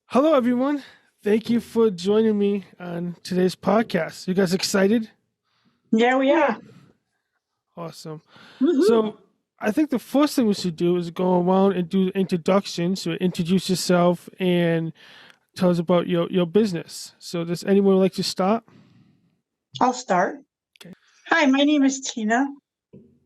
Hello, everyone. Thank you for joining me on today's podcast. You guys excited? Yeah, we are. Awesome. Woohoo. So, I think the first thing we should do is go around and do introductions. So, introduce yourself and tell us about your business. So, does anyone like to start? I'll start. Okay. Hi, my name is Tina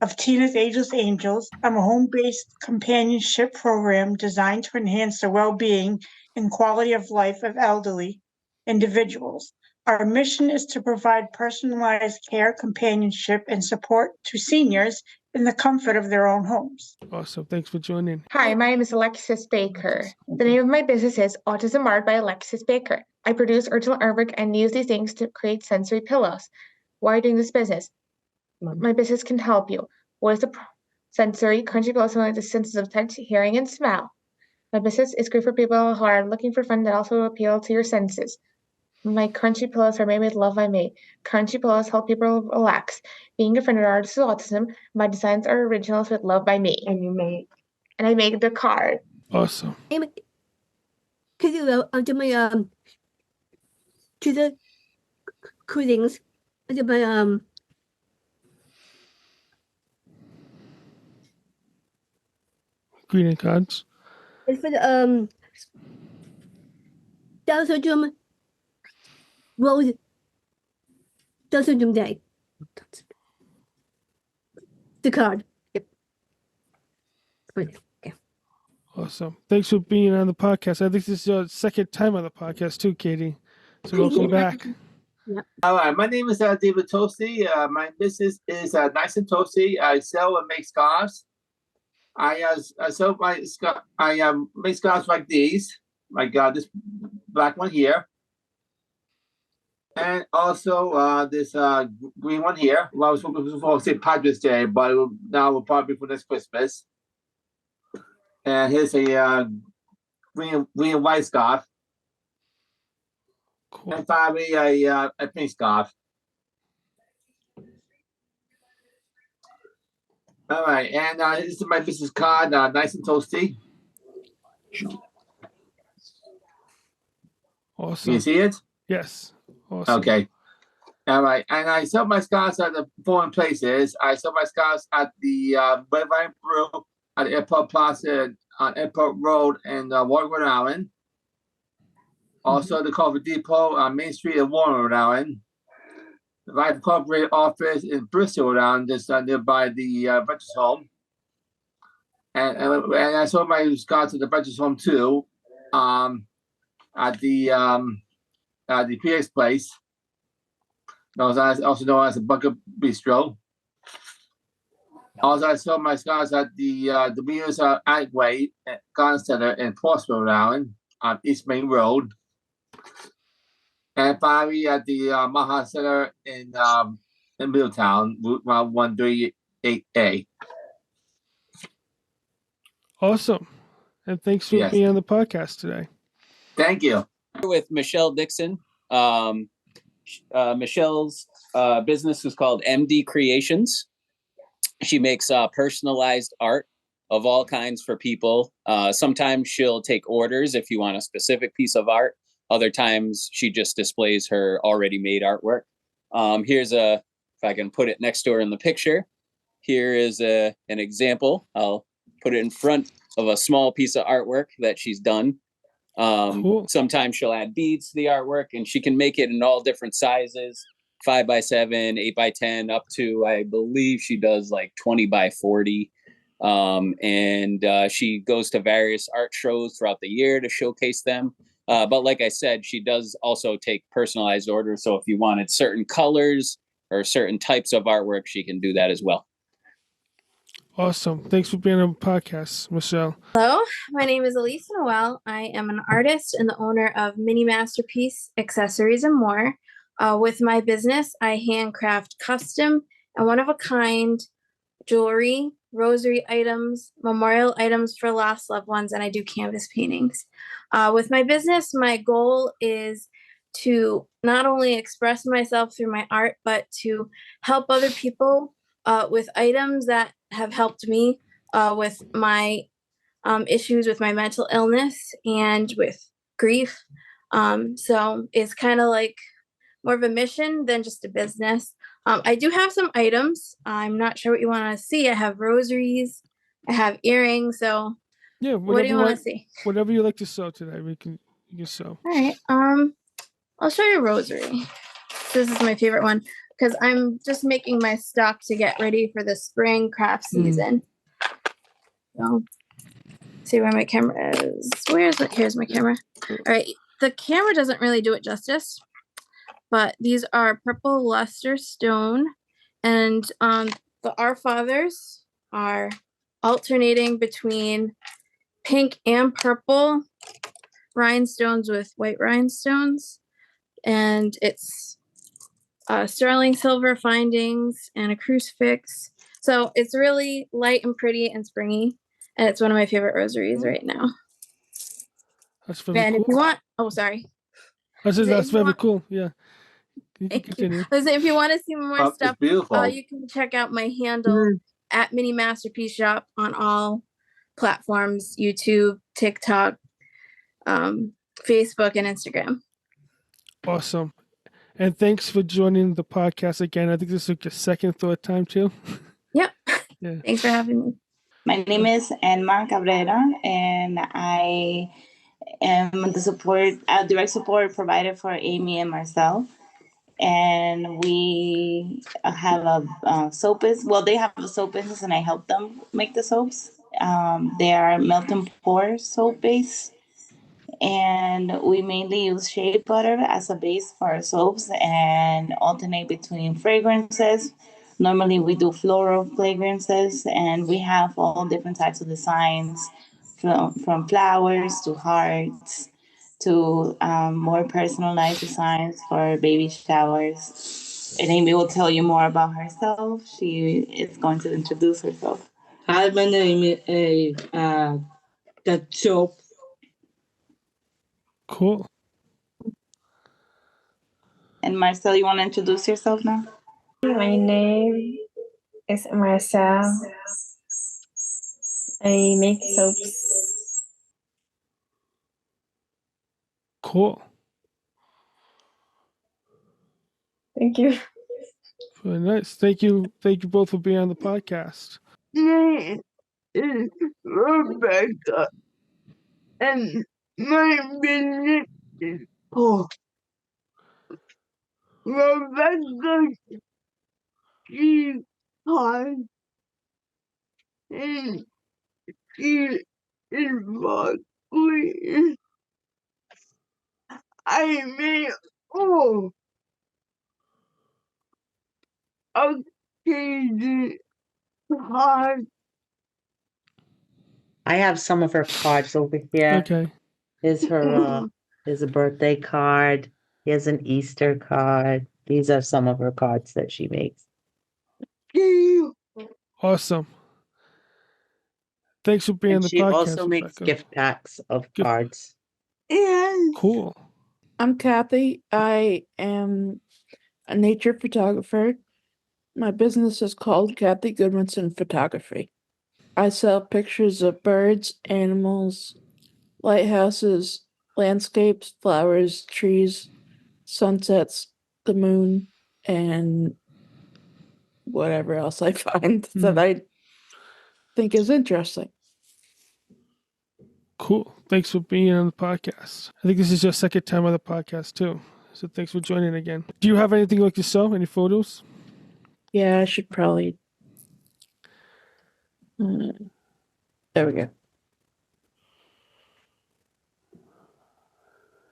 of Tina's Ageless Angels. I'm a home-based companionship program designed to enhance the well-being and quality of life of elderly individuals. Our mission is to provide personalized care, companionship, and support to seniors in the comfort of their own homes. Awesome. Thanks for joining. Hi, my name is Alexis Baker. The name of my business is Autism Art by Alexis Baker. I produce original artwork and use these things to create sensory pillows. Why are you doing this business? My business can help you. What is the sensory? Crunchy pillows stimulate the senses of touch, hearing, and smell. My business is great for people who are looking for fun that also appeal to your senses. My crunchy pillows are made with love by me. Crunchy pillows help people relax. Being a friend of artists with autism, my designs are originals with love by me. And I made the card. Awesome. Could you do my to the coolings? Do my Greeting cards. it's for the Down syndrome World Down syndrome Day. The card. Yep. Okay. Awesome. Thanks for being on the podcast. I think this is your second time on the podcast too, Katie. So welcome back. All right, my name is David Toasty. My business is Nice and Toasty. I sell and make scarves. I sell my make scarves like these, like this black one here, and also this green one here. Well, I was supposed to say Padres Day, but now we'll probably for next Christmas. And here's a green and white scarf. Cool. And finally, a pink scarf. All right, and this is my business card, Nice and Toasty. Awesome. Can you see it? Yes. Awesome. Okay. All right, and I sell my scarves at the foreign places. I sell my scarves at the Redefining Brew at the Airport Plaza on Airport Road in Warren, Rhode Island. Also, the Coffee Depot on Main Street in Warren, Rhode Island. The Life Incorporated office in Bristol, Rhode Island, just nearby the Veterans Home. And I sold my scarves at the Veterans Home too, at the PX place, also known as the Bucket Bistro. Also, I sold my scarves at the Mears Agway Garden Center in Portsmouth, Rhode Island, on East Main Road. And finally, at the Maha Center in Middletown, Route 138A. Awesome. And thanks for being on the podcast today. Thank you. With Michelle Dixon. Michelle's business is called MD Creations. She makes personalized art of all kinds for people. Sometimes she'll take orders if you want a specific piece of art. Other times she just displays her already made artwork. Here's if I can put it next to her in the picture. Here is an example. I'll put it in front of a small piece of artwork that she's done. Cool. Sometimes she'll add beads to the artwork, and she can make it in all different sizes, 5x7, 8x10, up to, I believe she does like 20x40. And she goes to various art shows throughout the year to showcase them. But like I said, she does also take personalized orders. So if you wanted certain colors or certain types of artwork, she can do that as well. Awesome. Thanks for being on the podcast, Michelle. Hello, my name is Elise Noel. I am an artist and the owner of Mini Masterpiece Accessories and More. With my business, I handcraft custom and one-of-a-kind jewelry, rosary items, memorial items for lost loved ones, and I do canvas paintings. With my business, my goal is to not only express myself through my art, but to help other people with items that have helped me with my issues with my mental illness and with grief. So it's kind of like more of a mission than just a business. I do have some items. I'm not sure what you want to see. I have rosaries, I have earrings. So Yeah, what do you want to see? Whatever you like to sew today, you can sew. All right. I'll show you a rosary. This is my favorite one because I'm just making my stock to get ready for the spring craft season. So see where my camera is. Here's my camera. All right. The camera doesn't really do it justice, but these are purple luster stone, and our fathers are alternating between pink and purple rhinestones with white rhinestones, and it's sterling silver findings and a crucifix. So it's really light and pretty and springy, and it's one of my favorite rosaries right now. That's very And cool. if you want, sorry. That's very cool. Yeah. You can Thank continue. you. Listen, if you want to see more stuff, It's beautiful. you can check out my handle at Mini Masterpiece Shop on all platforms: YouTube, TikTok, Facebook, and Instagram. Awesome. And thanks for joining the podcast again. I think this is your second, third time too. Yep. Yeah. Thanks for having me. My name is Enma Cabrera, and I am a direct support provider for Amy and Marcel. And we have a soap business. Well, they have a soap business, and I help them make the soaps. They are melt and pour soap base, and we mainly use shea butter as a base for our soaps and alternate between fragrances. Normally we do floral fragrances, and we have all different types of designs, from flowers to hearts to more personalized designs for baby showers. And Amy will tell you more about herself. She is going to introduce herself. Hi, my name is the soap. Cool. And Marcel, you want to introduce yourself now? My name is Marcel. I make soaps. Cool. Thank you. Very nice. Thank you. Thank you both for being on the podcast. My name is Rebecca, and my business is called Rebecca She Card, and she is Markley. I made all occasion cards. I have some of her cards over here. Okay. Here's her here's a birthday card. Here's an Easter card. These are some of her cards that she makes. Awesome. Thanks for being on And the she podcast. also makes Rebecca. gift packs of cards. And Cool. I'm Kathy. I am a nature photographer. My business is called Kathy Goodwinson Photography. I sell pictures of birds, animals, lighthouses, landscapes, flowers, trees, sunsets, the moon, and whatever else I find that I think is interesting. Cool. Thanks for being on the podcast. I think this is your second time on the podcast too. So thanks for joining again. Do you have anything you like to sew? Any photos? Yeah, I should probably. There we go.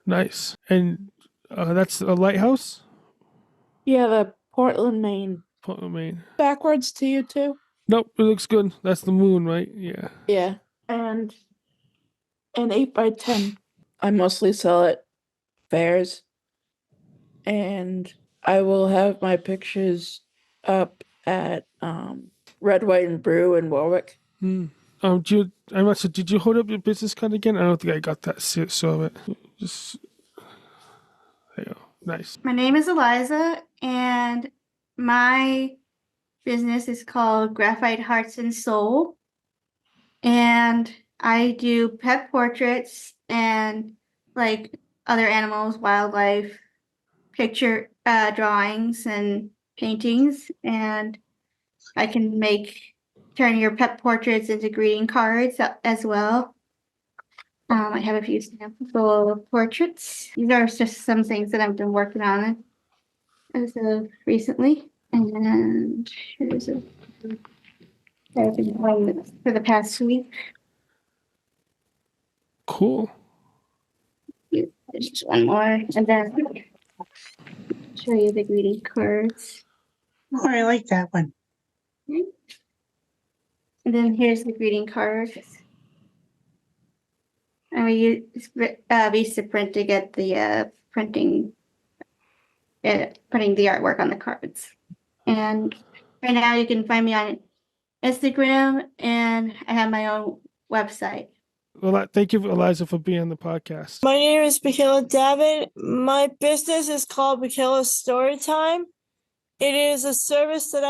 Nice. And that's a lighthouse? Yeah, the Portland, Maine. Portland, Maine. Backwards to you too? Nope, it looks good. That's the moon, right? Yeah. Yeah. And an 8x10. I mostly sell at fairs. And I will have my pictures up at Red, White, and Brew in Warwick. I'm not sure. Did you hold up your business card again? I don't think I got that. Saw it. Just there you go. Nice. My name is Eliza, and my business is called Graphite Hearts and Soul. And I do pet portraits and like other animals, wildlife, picture drawings and paintings, and I can turn your pet portraits into greeting cards as well. I have a few sample portraits. These are just some things that I've been working on as of recently. And here's I've been doing for the past week. Cool. There's just one more, and then show you the greeting cards. Oh, I like that one. And then here's the greeting card. And we use VistaPrint to get the putting the artwork on the cards. And right now you can find me on Instagram, and I have my own website. Well, thank you, Eliza, for being on the podcast. My name is Michaela David. My business is called Michaela's Storytime. It is a service that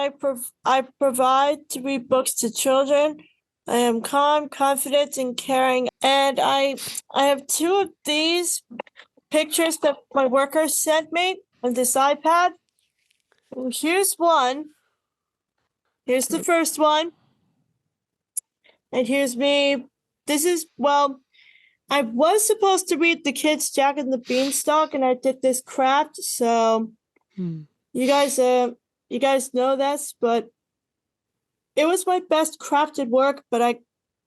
I provide to read books to children. I am calm, confident, and caring. And I have two of these pictures that my worker sent me on this iPad. Well, here's one. Here's the first one. And here's me. This is, well, I was supposed to read the kids Jack and the Beanstalk, and I did this craft. So you guys know this, but it was my best crafted work, but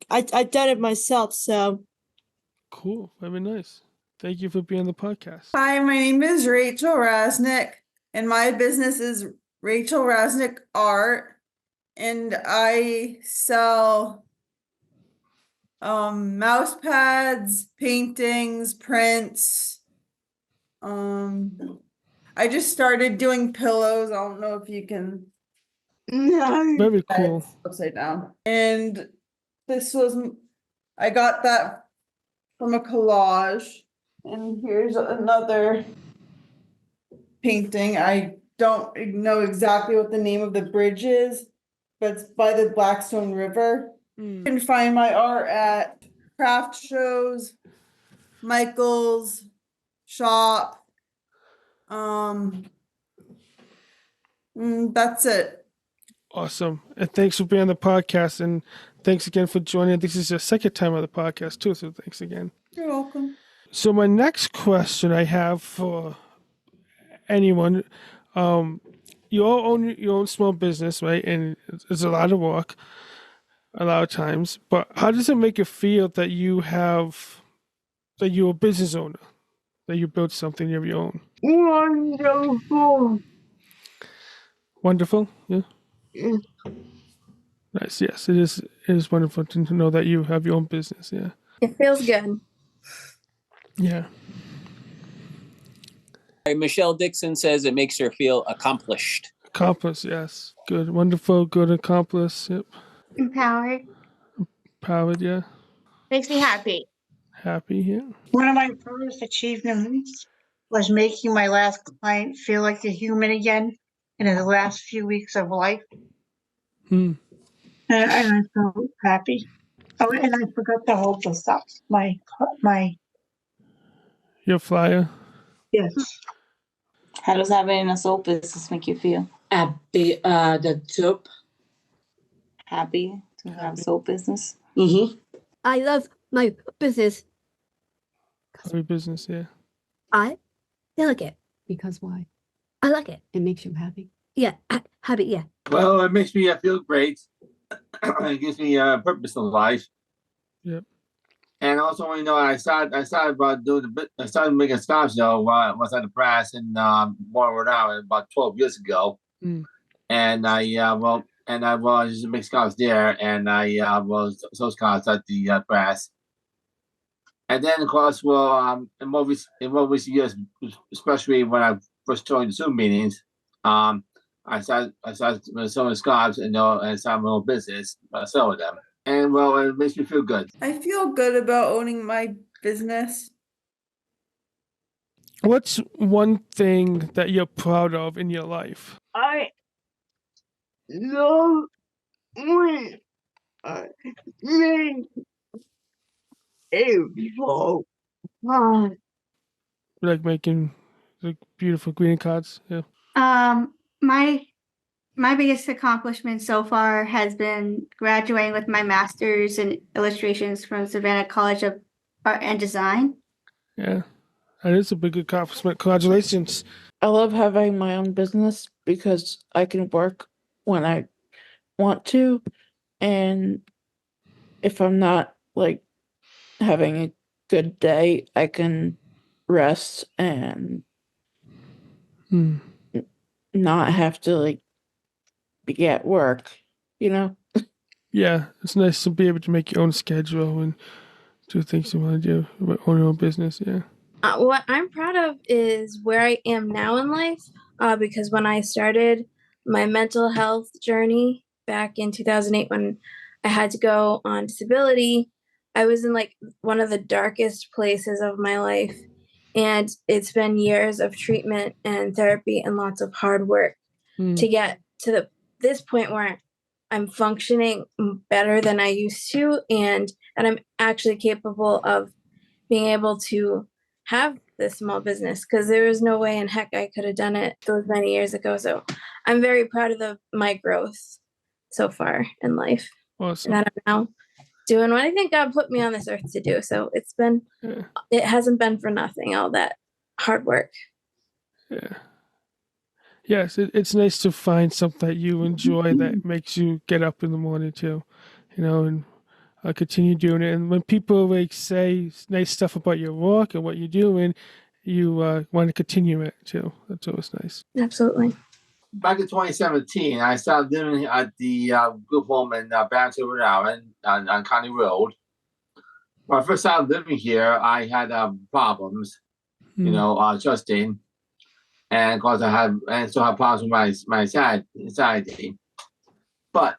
I done it myself. So cool, very nice. Thank you for being on the podcast. Hi, my name is Rachel Rasnick, and my business is Rachel Rasnick Art, and I sell mouse pads, paintings, prints. I just started doing pillows. I don't know if you can. Very cool. Upside down. And I got that from a collage. And here's another painting. I don't know exactly what the name of the bridge is, but it's by the Blackstone River. You can find my art at craft shows, Michael's shop. That's it. Awesome. And thanks for being on the podcast. And thanks again for joining. This is your second time on the podcast, too. So thanks again. You're welcome. So my next question I have for anyone, you all own your own small business, right? And it's a lot of work, a lot of times. But how does it make you feel that you're a business owner, that you built something of your own? wonderful. Wonderful, yeah. Nice, yes, it is. It is wonderful to know that you have your own business. Yeah. It feels good. Yeah. Michelle Dixon says it makes her feel accomplished. Accomplished, yes. Good, wonderful, good, accomplished. Yep. Empowered. Empowered, yeah. Makes me happy. Happy, yeah. One of my first achievements was making my last client feel like a human again in his last few weeks of life. And I felt happy. Oh, and I forgot to hold this up. My Your flyer. Yes. How does having a soap business make you feel? Happy, the soap. Happy to have a soap business? I love my business. Every business, yeah. I like it. Because why? I like it. It makes you happy. Yeah, happy, yeah. Well, it makes me feel great. It gives me a purpose in life. Yep. And also, I started I started making scarves though while I was at the press in Rhode Island about 12 years ago. And I used to make scarves there, and I was sew scarves at the press. And then, of course, in more recent years, especially when I first joined the Zoom meetings, I started sewing scarves and started my own business, selling them. And it makes me feel good. I feel good about owning my business. What's one thing that you're proud of in your life? I love when I make a like making like beautiful greeting cards? Yeah. My biggest accomplishment so far has been graduating with my master's in illustrations from Savannah College of Art and Design. Yeah. That is a big accomplishment. Congratulations. I love having my own business because I can work when I want to, and if I'm not like having a good day, I can rest and not have to like be at work, you know? Yeah, it's nice to be able to make your own schedule and do things you want to do, own your own business. Yeah. What I'm proud of is where I am now in life, because when I started my mental health journey back in 2008, when I had to go on disability, I was in like one of the darkest places of my life. And it's been years of treatment and therapy and lots of hard work to get to this point where I'm functioning better than I used to, and I'm actually capable of being able to have this small business, because there was no way in heck I could have done it those many years ago. So I'm very proud of my growth so far in life. Awesome. And I'm now doing what I think God put me on this earth to do. So it hasn't been for nothing, all that hard work. Yeah. Yes, it's nice to find something that you enjoy that makes you get up in the morning too, and continue doing it. And when people like say nice stuff about your work and what you're doing, you want to continue it too. That's always nice. Absolutely. Back in 2017, I started living at the group home in Barrington, Rhode Island on County Road. When I first started living here, I had problems, adjusting. And of course, I still have problems with my anxiety. But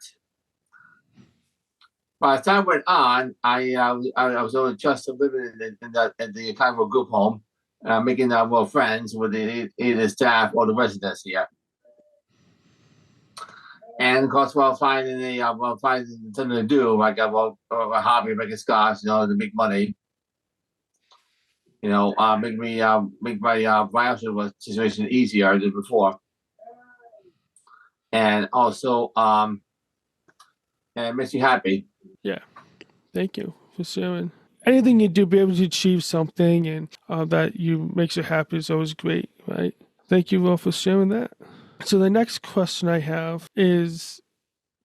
as time went on, I was able to adjust to living in the kind of a group home, making more friends with either the staff or the residents here. And of course, while finding something to do, like a hobby, making scarves, to make money. Make my financial situation easier than before. And also, and it makes you happy. Yeah. Thank you for sharing. Anything you do, be able to achieve something and that makes you happy is always great, right? Thank you all for sharing that. So the next question I have is,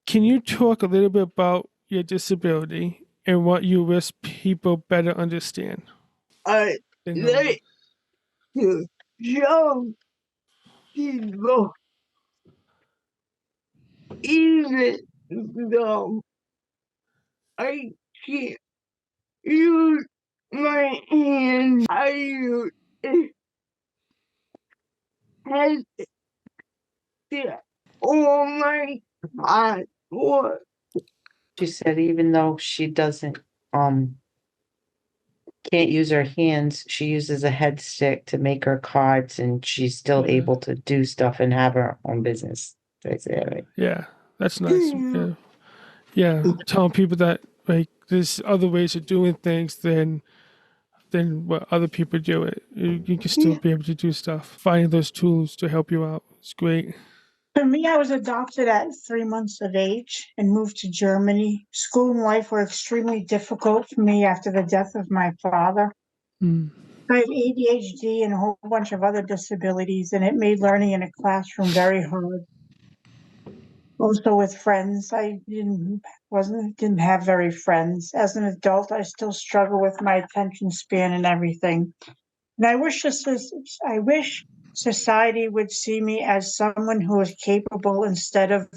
can you talk a little bit about your disability and what you wish people better understand? I like to show people, even though I can't use my hand, I use it as all my hard work. She said even though she doesn't can't use her hands, she uses a head stick to make her cards, and she's still able to do stuff and have her own business. Did I say that right? Yeah, that's nice. Yeah, telling people that like there's other ways of doing things than what other people do it. You can still be able to do stuff. Finding those tools to help you out is great. For me, I was adopted at 3 months of age and moved to Germany. School and life were extremely difficult for me after the death of my father. I have ADHD and a whole bunch of other disabilities, and it made learning in a classroom very hard. Also with friends, I didn't have very friends. As an adult, I still struggle with my attention span and everything. And I wish society would see me as someone who is capable instead of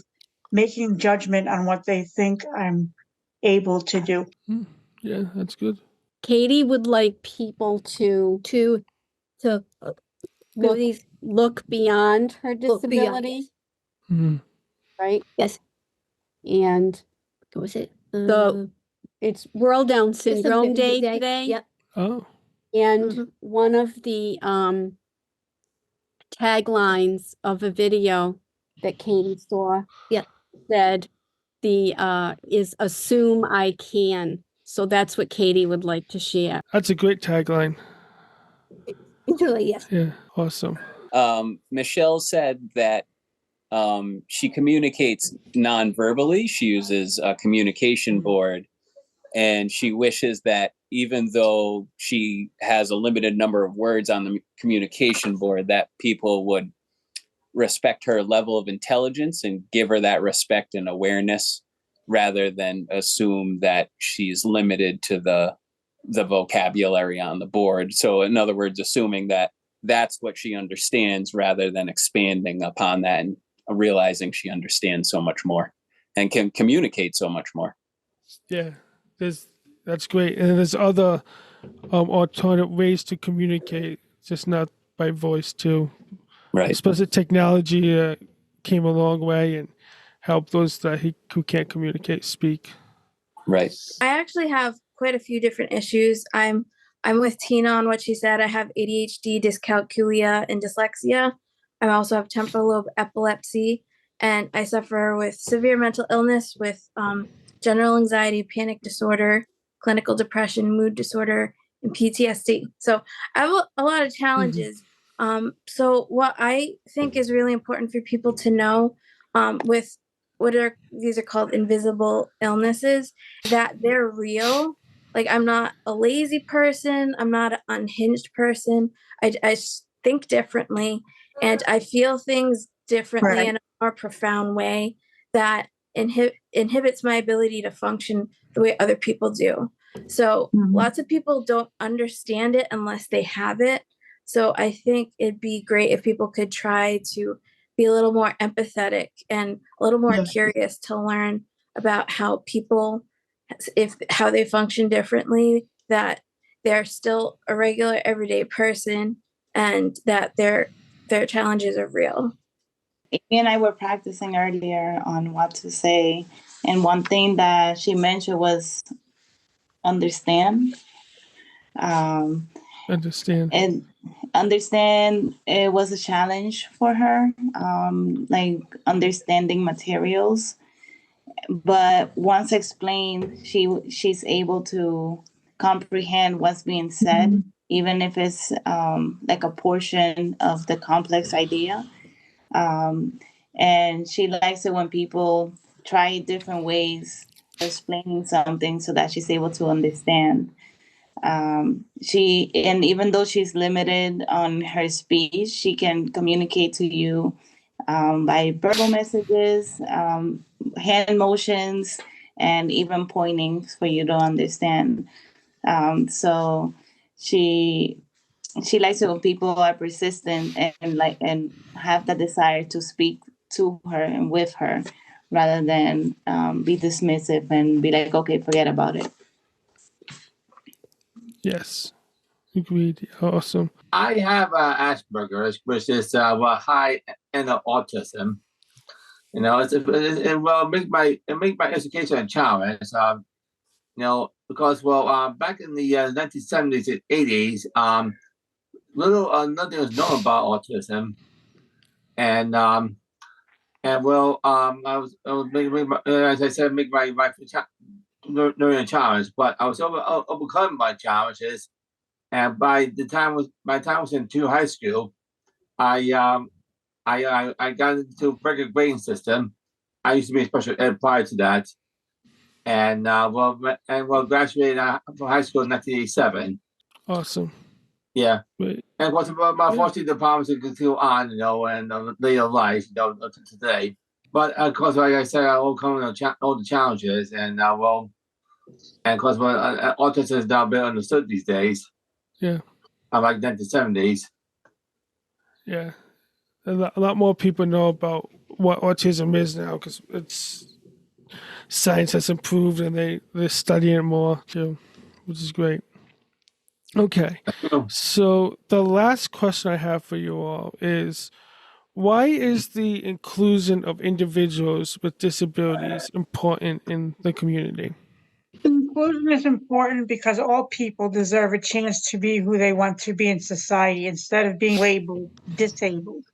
making judgment on what they think I'm able to do. Yeah, that's good. Katie would like people to look beyond her disability, right? Yes. And What was it? it's World Down Syndrome Day Day. today. Yep. Oh. And one of the taglines of a video that Katie saw said is assume I can. So that's what Katie would like to share. That's a great tagline. Truly, yes. Yeah, awesome. Michelle said that she communicates non-verbally. She uses a communication board, and she wishes that even though she has a limited number of words on the communication board, that people would respect her level of intelligence and give her that respect and awareness rather than assume that she's limited to the vocabulary on the board. So in other words, assuming that that's what she understands rather than expanding upon that and realizing she understands so much more and can communicate so much more. Yeah, that's great. And there's other alternative ways to communicate, just not by voice too. Right. Especially technology came a long way and helped those who can't communicate speak. Right. I actually have quite a few different issues. I'm with Tina on what she said. I have ADHD, dyscalculia, and dyslexia. I also have temporal lobe epilepsy, and I suffer with severe mental illness with general anxiety, panic disorder, clinical depression, mood disorder, and PTSD. So I have a lot of challenges. So what I think is really important for people to know with these are called invisible illnesses, that they're real. Like, I'm not a lazy person. I'm not an unhinged person. I think differently, and I feel things differently in a more profound way that inhibits my ability to function the way other people do. So lots of people don't understand it unless they have it. So I think it'd be great if people could try to be a little more empathetic and a little more curious to learn about how people, how they function differently, that they're still a regular everyday person and that their challenges are real. Amy and I were practicing earlier on what to say, and one thing that she mentioned was understand. Understand. And understand, it was a challenge for her, like understanding materials. But once explained, she's able to comprehend what's being said, even if it's like a portion of the complex idea. And she likes it when people try different ways of explaining something so that she's able to understand. And even though she's limited on her speech, she can communicate to you by verbal messages, hand motions, and even pointing for you to understand. So she likes it when people are persistent and have the desire to speak to her and with her, rather than be dismissive and be like, okay, forget about it. Yes, agreed. Awesome. I have Asperger's, which is high end of autism. You know, it will make my education a challenge. You know, because back in the 1970s and 80s, nothing was known about autism, and I was as I said, make my learning a challenge, but I was overcoming my challenges, and by the time I was into high school, I got into regular grading system. I used to be a special ed prior to that, and graduated from high school in 1987. Awesome. Yeah. Right. And of course, my fortunate departments to continue on, you know, and later life, you know, to today. But of course, like I said, I overcome all the challenges, and and of course, autism is now better understood these days. Yeah. Unlike 1970s. Yeah. A lot more people know about what autism is now because science has improved and they're studying it more too, which is great. Okay. So the last question I have for you all is, why is the inclusion of individuals with disabilities important in the community? Inclusion is important because all people deserve a chance to be who they want to be in society instead of being labeled disabled.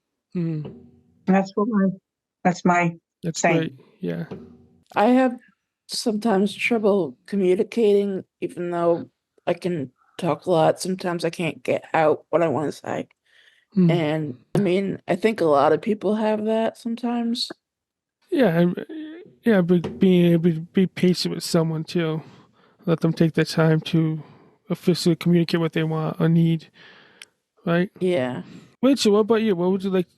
That's my That's saying. great. Yeah. I have sometimes trouble communicating, even though I can talk a lot. Sometimes I can't get out what I want to say. Hmm. And I mean, I think a lot of people have that sometimes. Yeah, but being able to be patient with someone too, let them take their time to officially communicate what they want or need, right? Yeah. Rachel, what about you? What would you like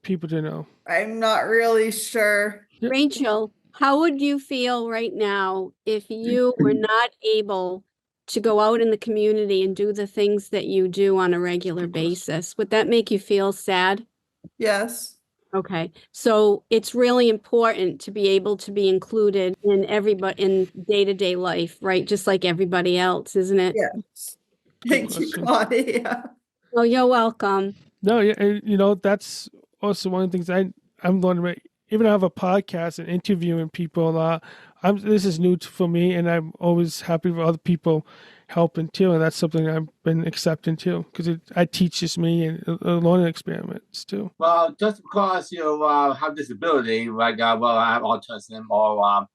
people to know? I'm not really sure. Rachel, how would you feel right now if you were not able to go out in the community and do the things that you do on a regular basis? Would that make you feel sad? Yes. Okay, so it's really important to be able to be included in everybody in day-to-day life, right? Just like everybody else, isn't it? Yes. Thank you, Claudia. Oh, you're welcome. No, yeah, and that's also one of the things I'm learning. Right, even I have a podcast and interviewing people a lot. This is new for me, and I'm always happy for other people helping too, and that's something I've been accepting too, because it teaches me and learning experiments too. Well, just because you have disability, like I have autism or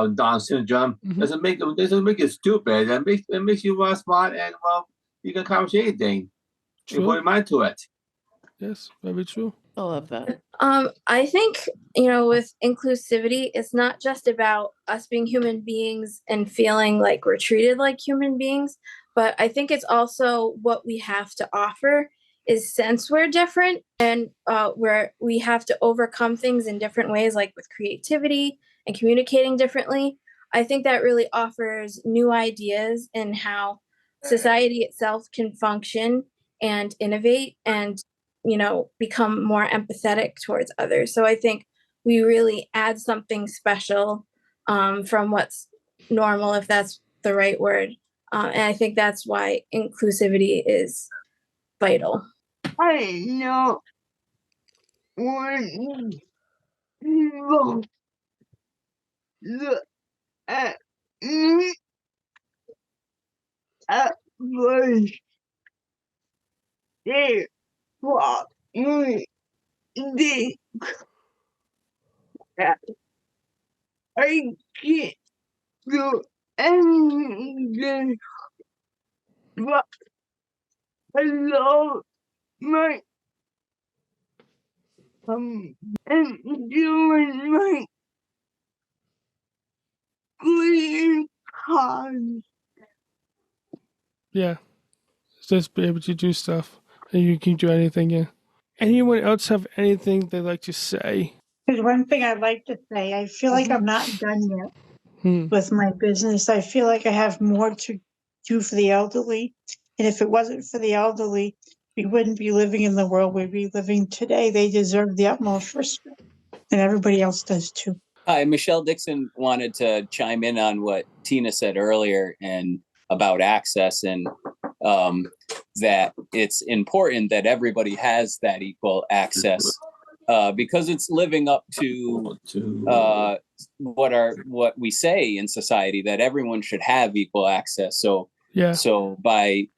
Down syndrome, doesn't make it stupid. It makes you smart, and you can accomplish anything. You put your mind to it. Yes, very true. I love that. I think, with inclusivity, it's not just about us being human beings and feeling like we're treated like human beings, but I think it's also what we have to offer is since we're different and we have to overcome things in different ways, like with creativity and communicating differently. I think that really offers new ideas in how society itself can function and innovate and become more empathetic towards others. So I think we really add something special from what's normal, if that's the right word. And I think that's why inclusivity is vital. I know when people look at me at first, they probably think that I can't do anything, but I love my and doing my green card. Yeah, just be able to do stuff, and you can do anything. Yeah. Anyone else have anything they'd like to say? There's one thing I'd like to say. I feel like I'm not done yet with my business. I feel like I have more to do for the elderly. And if it wasn't for the elderly, we wouldn't be living in the world we'd be living today. They deserve the utmost respect. And everybody else does too. Hi, Michelle Dixon wanted to chime in on what Tina said earlier and about access and that it's important that everybody has that equal access because it's living up to what we say in society, that everyone should have equal access. So by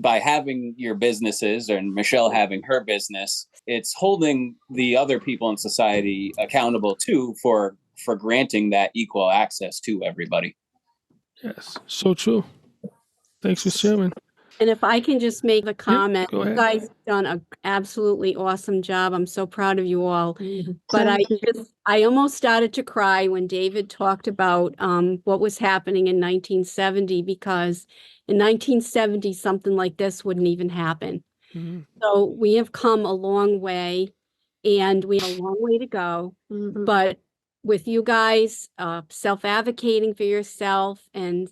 having your businesses and Michelle having her business, it's holding the other people in society accountable too for granting that equal access to everybody. Yes, so true. Thanks for sharing. And if I can just make a comment, go you ahead. guys have done an absolutely awesome job. I'm so proud of you all. But I almost started to cry when David talked about what was happening in 1970, because in 1970, something like this wouldn't even happen. So we have come a long way, and we have a long way to go. But with you guys self-advocating for yourself and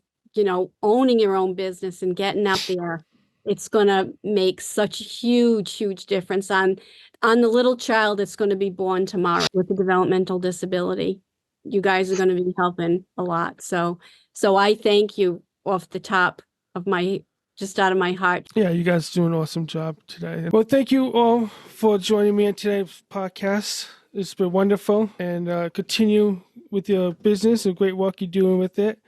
owning your own business and getting out there, it's going to make such a huge difference on the little child that's going to be born tomorrow with a developmental disability. You guys are going to be helping a lot. So I thank you off the top of just out of my heart. Yeah, you guys do an awesome job today. Well, thank you all for joining me on today's podcast. It's been wonderful, and continue with your business and great work you're doing with it.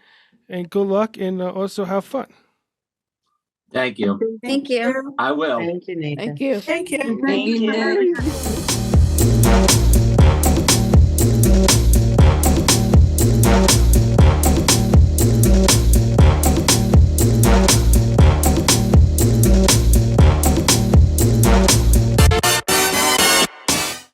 And good luck, and also have fun. Thank you. Thank you. I will. Thank you, Nathan. Thank you. Thank you. Thank you.